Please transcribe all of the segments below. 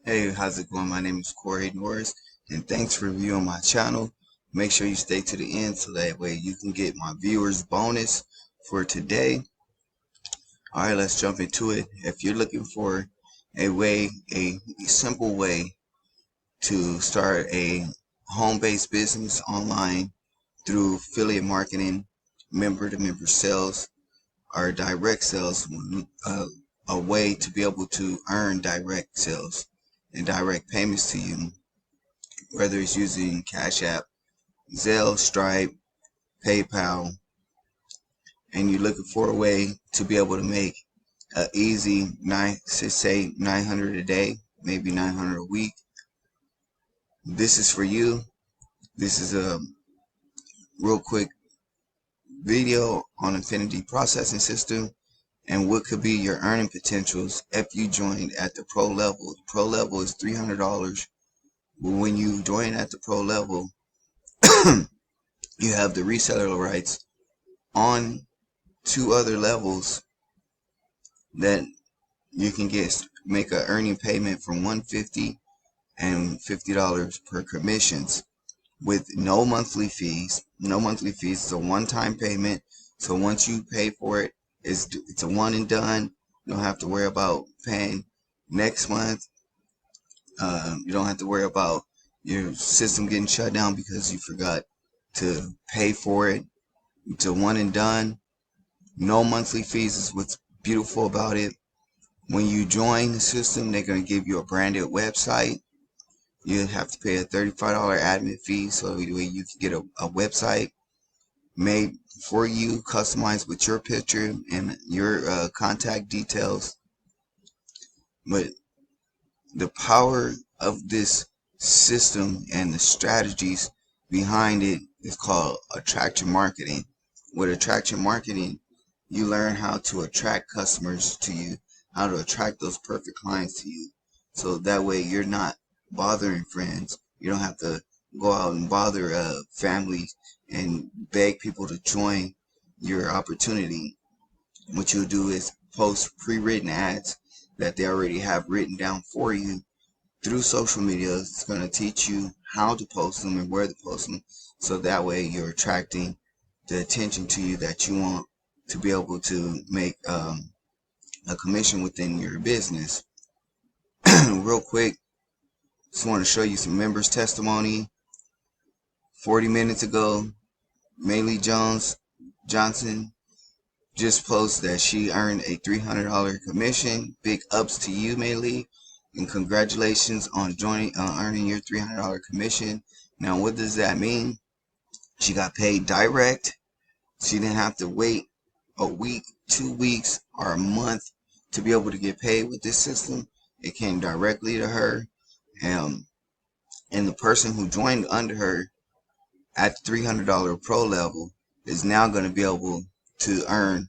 Hey, how's it going? My name is Corey Norris, and thanks for viewing my channel. Make sure you stay to the end so that way you can get my viewers bonus for today. All right, let's jump into it. If you're looking for a simple way to start a home-based business online through affiliate marketing, member-to-member sales, or direct sales, a way to be able to earn direct sales and direct payments to you, whether it's using Cash App, Zelle, Stripe, PayPal, and you're looking for a way to be able to make an easy say 900 a day, maybe 900 a week. This is for you. This is a real quick video on Infinity Processing System and what could be your earning potentials if you join at the pro level. The pro level is $300. But when you join at the pro level, you have the reseller rights on two other levels that you can make a earning payment from $150 and $50 per commissions with no monthly fees. No monthly fees. It's a one-time payment. So once you pay for it, it's a one and done. You don't have to worry about paying next month. You don't have to worry about your system getting shut down because you forgot to pay for it. It's a one and done. No monthly fees is what's beautiful about it. When you join the system, they're going to give you a branded website. You have to pay a $35 admin fee so that you can get a website made for you, customized with your picture and your contact details. But the power of this system and the strategies behind it is called attraction marketing. With attraction marketing, you learn how to attract customers to you, how to attract those perfect clients to you. So that way you're not bothering friends. You don't have to go out and bother families and beg people to join your opportunity. What you'll do is post pre-written ads that they already have written down for you through social media. It's going to teach you how to post them and where to post them, so that way you're attracting the attention to you that you want to be able to make a commission within your business. Real quick, just want to show you some members testimony. 40 minutes ago, Maylee Johnson just posted that she earned a $300 commission. Big ups to you, Maylee, and congratulations on earning your $300 commission. Now, what does that mean? She got paid direct. She didn't have to wait a week, 2 weeks, or a month to be able to get paid with this system. It came directly to her. And the person who joined under her at the $300 pro level is now going to be able to earn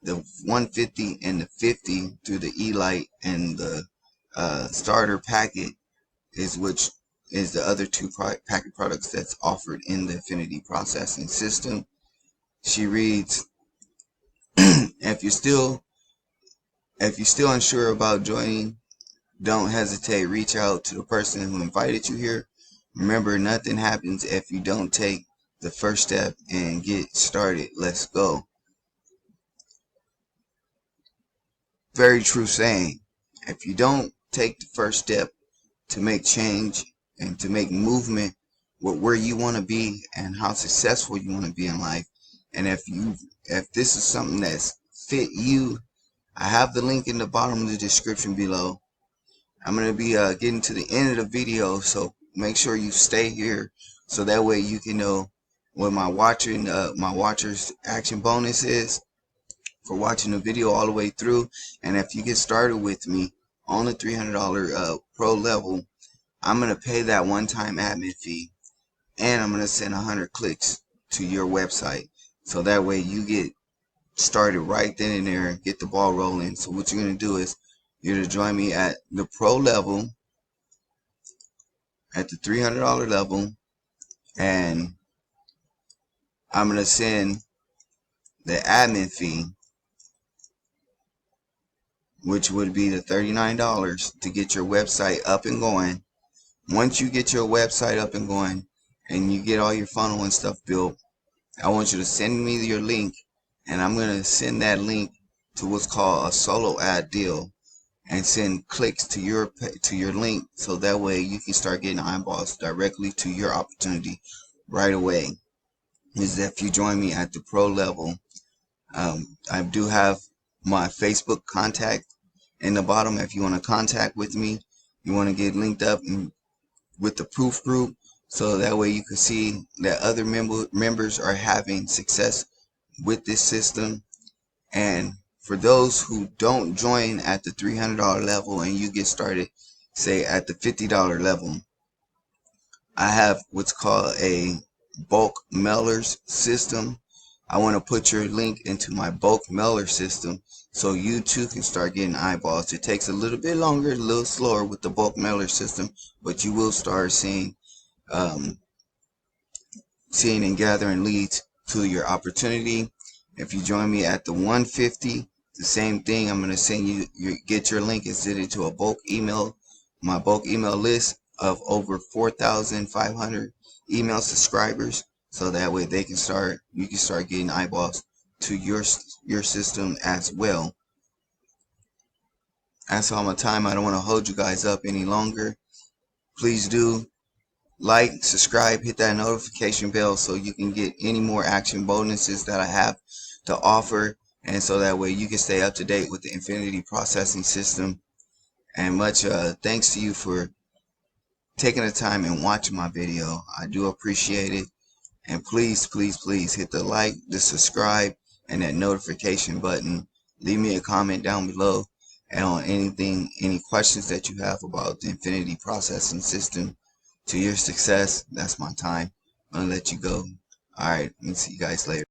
the 150 and the 50 through the Elite and the starter packet, which is the other two packet products that's offered in the Infinity Processing System. She reads, if you're still unsure about joining, don't hesitate. Reach out to the person who invited you here. Remember, nothing happens if you don't take the first step and get started. Let's go. Very true saying. If you don't take the first step to make change and to make movement with where you want to be and how successful you want to be in life, and if this is something that's fit you, I have the link in the bottom of the description below. I'm going to be getting to the end of the video, so make sure you stay here so that way you can know what my watchers action bonus is for watching the video all the way through. And if you get started with me on the $300 pro level, I'm going to pay that one-time admin fee, and I'm going to send 100 clicks to your website, so that way you get started right then and there and get the ball rolling. So what you're going to do is you're going to join me at the pro level, at the $300 level, and I'm going to send the admin fee which would be the $39 to get your website up and going. Once you get your website up and going and you get all your funnel and stuff built, I want you to send me your link, and I'm going to send that link to what's called a solo ad deal, and send clicks to your link, so that way you can start getting eyeballs directly to your opportunity right away. Is if you join me at the pro level. I do have my Facebook contact in the bottom. If you want to contact with me, you want to get linked up with the proof group, so that way you can see that other members are having success with this system. And for those who don't join at the $300 level and you get started, say at the $50 level, I have what's called a bulk mailers system. I want to put your link into my bulk mailer system so you too can start getting eyeballs. It takes a little bit longer, a little slower with the bulk mailer system, but you will start seeing and gathering leads to your opportunity. If you join me at the 150, the same thing. I'm going to send you get your link and send it to a bulk email, my bulk email list of over 4,500 email subscribers, so that way you can start getting eyeballs to your system as well. That's all my time. I don't want to hold you guys up any longer. Please do like, subscribe, hit that notification bell so you can get any more action bonuses that I have to offer, and so that way you can stay up to date with the Infinity processing system. And much thanks to you for taking the time and watching my video. I do appreciate it. And please, please, please hit the like, the subscribe, and that notification button. Leave me a comment down below, and on any questions that you have about the Infinity processing system to your success. That's my time. I'm gonna let you go. Alright, see you guys later.